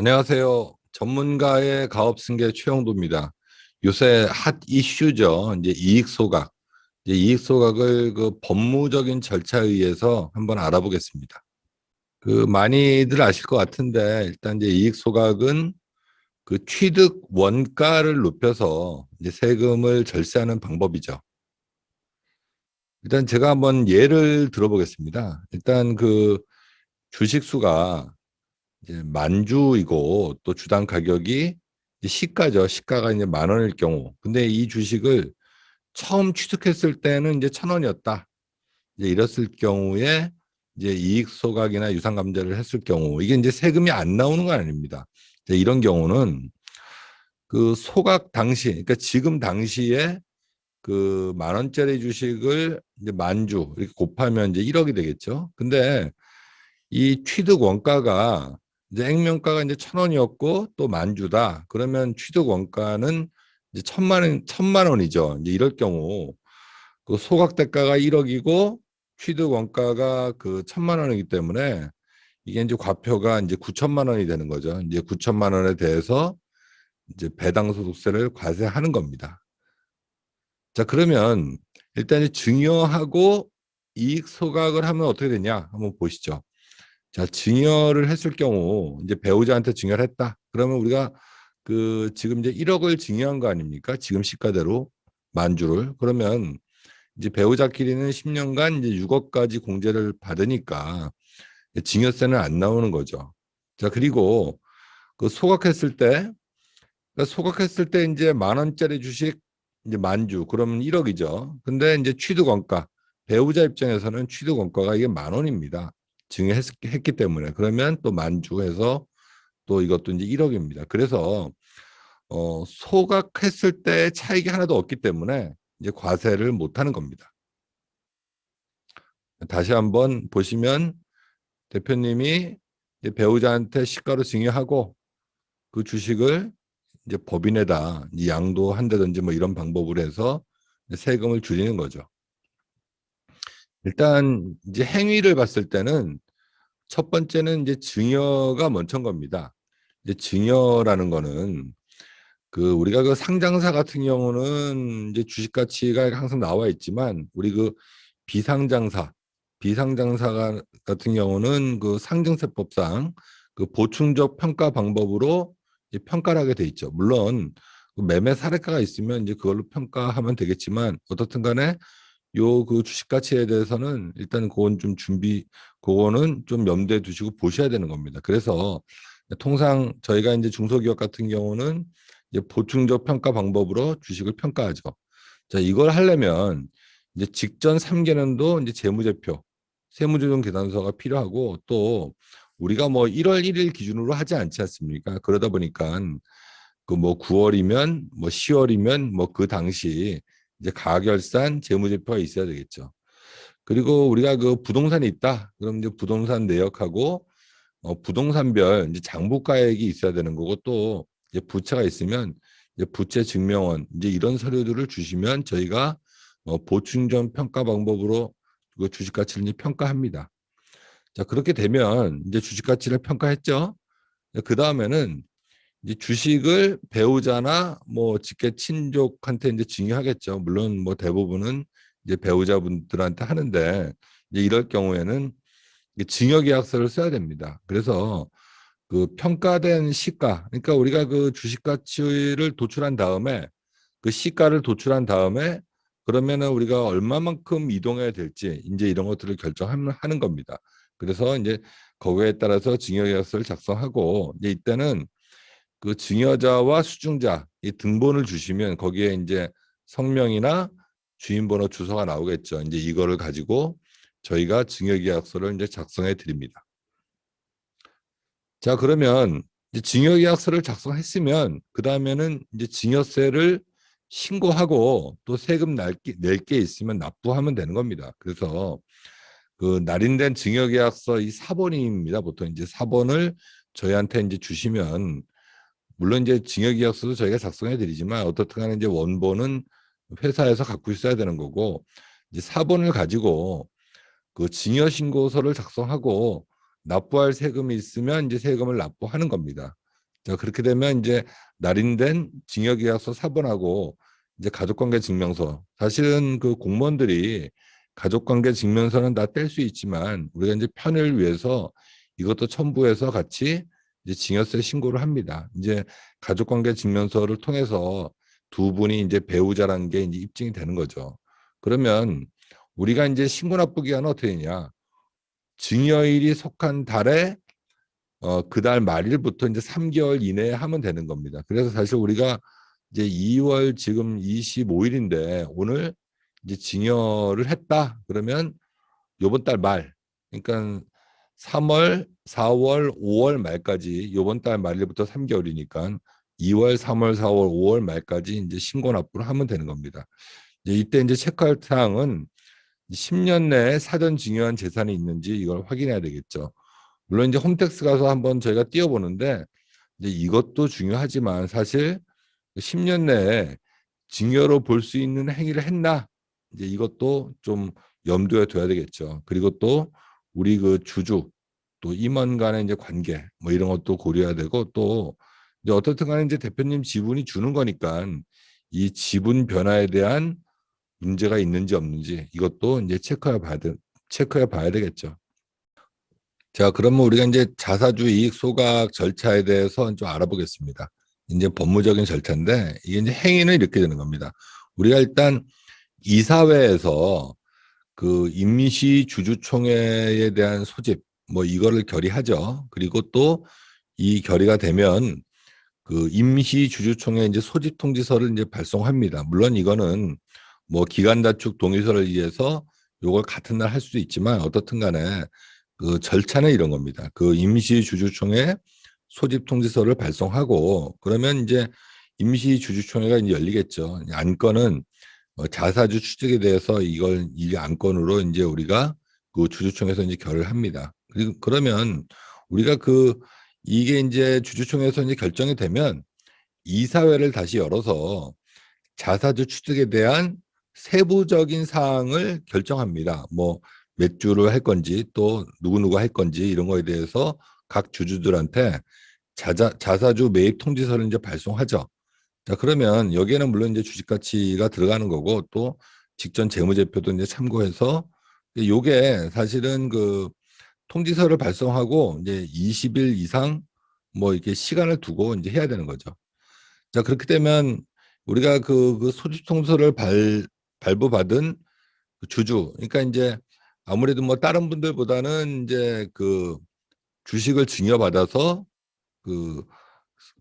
안녕하세요. 전문가의 가업승계 최영도입니다. 요새 핫 이슈죠. 이제 이익 소각. 이제 이익 소각을 그 법무적인 절차에 의해서 한번 알아보겠습니다. 그 많이들 아실 것 같은데 일단 이제 이익 소각은 그 취득 원가를 높여서 이제 세금을 절세하는 방법이죠. 일단 제가 한번 예를 들어보겠습니다. 일단 그 주식수가 이제 만주이고 또 주당 가격이 이제 시가죠. 시가가 이제 10,000원일 경우. 근데 이 주식을 처음 취득했을 때는 이제 1,000원이었다. 이제 이랬을 경우에 이제 이익 소각이나 유상감대를 했을 경우 이게 이제 세금이 안 나오는 건 아닙니다. 이제 이런 경우는 그 소각 당시, 그러니까 지금 당시에 그 10,000원짜리 주식을 이제 만주 이렇게 곱하면 이제 1억이 되겠죠. 근데 이 취득 원가가 이제 액면가가 이제 1,000원이었고 또 만주다. 그러면 취득 원가는 이제 1,000만 원이죠. 이제 이럴 경우 그 소각 대가가 1억이고 취득 원가가 그 1,000만 원이기 때문에 이게 이제 과표가 이제 9천만 원이 되는 거죠. 이제 9천만 원에 대해서 이제 배당 소득세를 과세하는 겁니다. 자, 그러면 일단 증여하고 이익 소각을 하면 어떻게 되냐? 한번 보시죠. 자, 증여를 했을 경우 이제 배우자한테 증여를 했다. 그러면 우리가 그 지금 이제 1억을 증여한 거 아닙니까? 지금 시가대로 만주를. 그러면 이제 배우자끼리는 10년간 이제 6억까지 공제를 받으니까 증여세는 안 나오는 거죠. 자, 그리고 그 소각했을 때 그러니까 소각했을 때 이제 10,000원짜리 주식 이제 만주 그러면 1억이죠. 근데 이제 취득 원가 배우자 입장에서는 취득 원가가 이게 10,000원입니다. 증여했기 때문에 그러면 또 만주해서 또 이것도 이제 1억입니다. 그래서 소각했을 때 차익이 하나도 없기 때문에 이제 과세를 못 하는 겁니다. 다시 한번 보시면 대표님이 이제 배우자한테 시가로 증여하고 그 주식을 이제 법인에다 양도한다든지 뭐 이런 방법으로 해서 세금을 줄이는 거죠. 일단 이제 행위를 봤을 때는 첫 번째는 이제 증여가 먼저인 겁니다. 이제 증여라는 거는 그 우리가 그 상장사 같은 경우는 이제 주식 가치가 항상 나와 있지만 우리 그 비상장사 비상장사 같은 경우는 그 상증세법상 그 보충적 평가 방법으로 이제 평가를 하게 돼 있죠. 물론 그 매매 사례가가 있으면 이제 그걸로 평가하면 되겠지만 어떻든 간에 요 그 주식 가치에 대해서는 일단 그건 좀 그거는 좀 염두에 두시고 보셔야 되는 겁니다. 그래서 통상 저희가 이제 중소기업 같은 경우는 이제 보충적 평가 방법으로 주식을 평가하죠. 자, 이걸 하려면 이제 직전 3개년도 이제 재무제표, 세무조정 계산서가 필요하고 또 우리가 뭐 1월 1일 기준으로 하지 않지 않습니까? 그러다 보니까 그 뭐 9월이면 뭐 10월이면 뭐 그 당시 이제 가결산 재무제표가 있어야 되겠죠. 그리고 우리가 그 부동산이 있다. 그럼 이제 부동산 내역하고 부동산별 이제 장부가액이 있어야 되는 거고 또 이제 부채가 있으면 이제 부채 증명원 이제 이런 서류들을 주시면 저희가 보충전 평가 방법으로 그 주식 가치를 이제 평가합니다. 자, 그렇게 되면 이제 주식 가치를 평가했죠. 그 다음에는 이제 주식을 배우자나 뭐 직계 친족한테 이제 증여하겠죠. 물론 뭐 대부분은 이제 배우자분들한테 하는데 이제 이럴 경우에는 증여계약서를 써야 됩니다. 그래서 그 평가된 시가, 그러니까 우리가 그 주식 가치를 도출한 다음에 그 시가를 도출한 다음에 그러면은 우리가 얼마만큼 이동해야 될지 이제 이런 것들을 결정하는 겁니다. 그래서 이제 거기에 따라서 증여계약서를 작성하고 이제 이때는 그 증여자와 수증자 이 등본을 주시면 거기에 이제 성명이나 주인번호 주소가 나오겠죠. 이제 이거를 가지고 저희가 증여계약서를 이제 작성해 드립니다. 자, 그러면 이제 증여계약서를 작성했으면 그 다음에는 이제 증여세를 신고하고 또 세금 낼 게 있으면 납부하면 되는 겁니다. 그래서 그 날인된 증여계약서 이 사본입니다. 보통 이제 사본을 저희한테 이제 주시면 물론 이제 증여계약서도 저희가 작성해 드리지만 어떻든 간에 이제 원본은 회사에서 갖고 있어야 되는 거고 이제 사본을 가지고 그 증여신고서를 작성하고 납부할 세금이 있으면 이제 세금을 납부하는 겁니다. 자, 그렇게 되면 이제 날인된 징역계약서 4번하고 이제 가족관계 증명서. 사실은 그 공무원들이 가족관계 증명서는 다 뗄 수 있지만 우리가 이제 편을 위해서 이것도 첨부해서 같이 이제 징역세 신고를 합니다. 이제 가족관계 증명서를 통해서 두 분이 이제 배우자라는 게 이제 입증이 되는 거죠. 그러면 우리가 이제 신고 납부 기한은 어떻게 되냐? 증여일이 속한 달에 그달 말일부터 이제 3개월 이내에 하면 되는 겁니다. 그래서 사실 우리가 이제 2월 지금 25일인데 오늘 이제 증여를 했다. 그러면 요번 달 말, 그러니까 3월, 4월, 5월 말까지 요번 달 말일부터 3개월이니까 2월, 3월, 4월, 5월 말까지 이제 신고 납부를 하면 되는 겁니다. 이제 이때 이제 체크할 사항은 10년 내에 사전 증여한 재산이 있는지 이걸 확인해야 되겠죠. 물론 이제 홈택스 가서 한번 저희가 띄워보는데 이제 이것도 중요하지만 사실 10년 내에 증여로 볼 수 있는 행위를 했나 이제 이것도 좀 염두에 둬야 되겠죠. 그리고 또 우리 그 주주 또 임원 간의 이제 관계 뭐 이런 것도 고려해야 되고 또 이제 어떻든 간에 이제 대표님 지분이 주는 거니까 이 지분 변화에 대한 문제가 있는지 없는지 이것도 이제 체크해 봐야 되겠죠. 자, 그러면 우리가 이제 자사주 이익 소각 절차에 대해서 좀 알아보겠습니다. 이제 법무적인 절차인데 이게 이제 행위는 이렇게 되는 겁니다. 우리가 일단 이사회에서 그 임시 주주총회에 대한 소집 뭐 이거를 결의하죠. 그리고 또 이 결의가 되면 그 임시 주주총회 이제 소집 통지서를 이제 발송합니다. 물론 이거는 뭐 기간 단축 동의서를 위해서 요걸 같은 날 할 수도 있지만 어떻든 간에 그 절차는 이런 겁니다. 그 임시 주주총회 소집 통지서를 발송하고 그러면 이제 임시 주주총회가 이제 열리겠죠. 안건은 자사주 취득에 대해서 이걸 이 안건으로 이제 우리가 그 주주총회에서 이제 결의를 합니다. 그리고 그러면 우리가 그 이게 이제 주주총회에서 이제 결정이 되면 이사회를 다시 열어서 자사주 취득에 대한 세부적인 사항을 결정합니다. 뭐 몇 주를 할 건지 또 누구누구 할 건지 이런 거에 대해서 각 주주들한테 자사주 매입 통지서를 이제 발송하죠. 자, 그러면 여기에는 물론 이제 주식 가치가 들어가는 거고 또 직전 재무제표도 이제 참고해서 요게 사실은 그 통지서를 발송하고 이제 20일 이상 뭐 이렇게 시간을 두고 이제 해야 되는 거죠. 자, 그렇게 되면 우리가 그 소집 통지서를 발부받은 그 주주, 그러니까 이제 아무래도 뭐 다른 분들보다는 이제 그 주식을 증여받아서 그,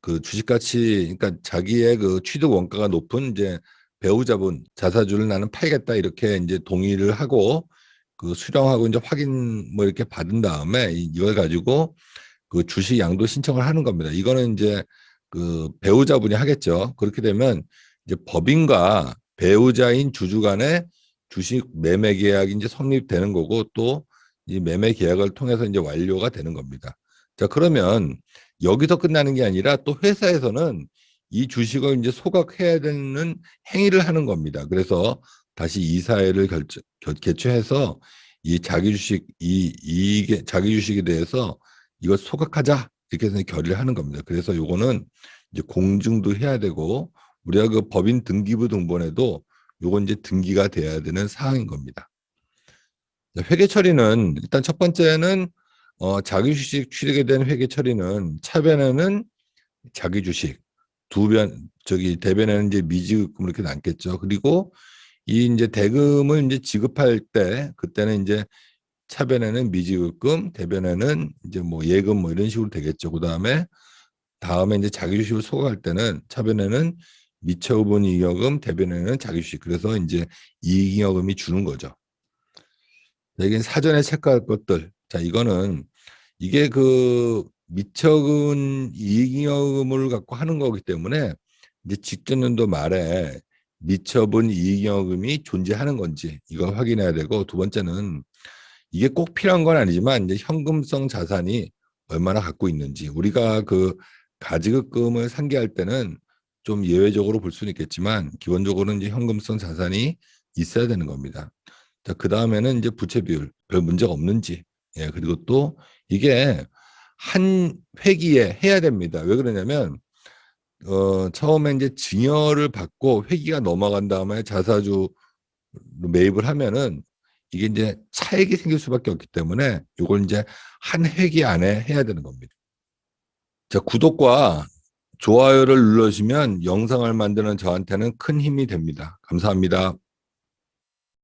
그 주식 가치, 그러니까 자기의 그 취득 원가가 높은 이제 배우자분 자사주를 나는 팔겠다 이렇게 이제 동의를 하고 그 수령하고 이제 확인 뭐 이렇게 받은 다음에 이걸 가지고 그 주식 양도 신청을 하는 겁니다. 이거는 이제 그 배우자분이 하겠죠. 그렇게 되면 이제 법인과 배우자인 주주 간의 주식 매매 계약이 이제 성립되는 거고 또 이 매매 계약을 통해서 이제 완료가 되는 겁니다. 자, 그러면 여기서 끝나는 게 아니라 또 회사에서는 이 주식을 이제 소각해야 되는 행위를 하는 겁니다. 그래서 다시 이사회를 개최해서 이 자기 주식 이게 자기 주식에 대해서 이걸 소각하자 이렇게 해서 결의를 하는 겁니다. 그래서 요거는 이제 공증도 해야 되고 우리가 그 법인 등기부 등본에도 요건 이제 등기가 돼야 되는 사항인 겁니다. 회계 처리는 일단 첫 번째는 자기 주식 취득에 대한 회계 처리는 차변에는 자기 주식, 대변에는 이제 미지급금 이렇게 남겠죠. 그리고 이 이제 대금을 이제 지급할 때 그때는 이제 차변에는 미지급금, 대변에는 이제 뭐 예금 뭐 이런 식으로 되겠죠. 다음에 이제 자기 주식을 소각할 때는 차변에는 미처분 잉여금, 대변에는 자기 주식. 그래서 이제 이익잉여금이 주는 거죠. 여기는 사전에 체크할 것들. 자, 이거는 이게 그 미처분 이익잉여금을 갖고 하는 거기 때문에 이제 직전 연도 말에 미처분 이익잉여금이 존재하는 건지 이걸 확인해야 되고 두 번째는 이게 꼭 필요한 건 아니지만 이제 현금성 자산이 얼마나 갖고 있는지 우리가 그 가지급금을 상계할 때는 좀 예외적으로 볼 수는 있겠지만 기본적으로는 이제 현금성 자산이 있어야 되는 겁니다. 자, 그 다음에는 이제 부채 비율 별 문제가 없는지 그리고 또 이게 한 회기에 해야 됩니다. 왜 그러냐면 처음에 이제 증여를 받고 회기가 넘어간 다음에 자사주 매입을 하면은 이게 이제 차익이 생길 수밖에 없기 때문에 이걸 이제 한 회기 안에 해야 되는 겁니다. 자, 구독과 좋아요를 눌러주시면 영상을 만드는 저한테는 큰 힘이 됩니다. 감사합니다.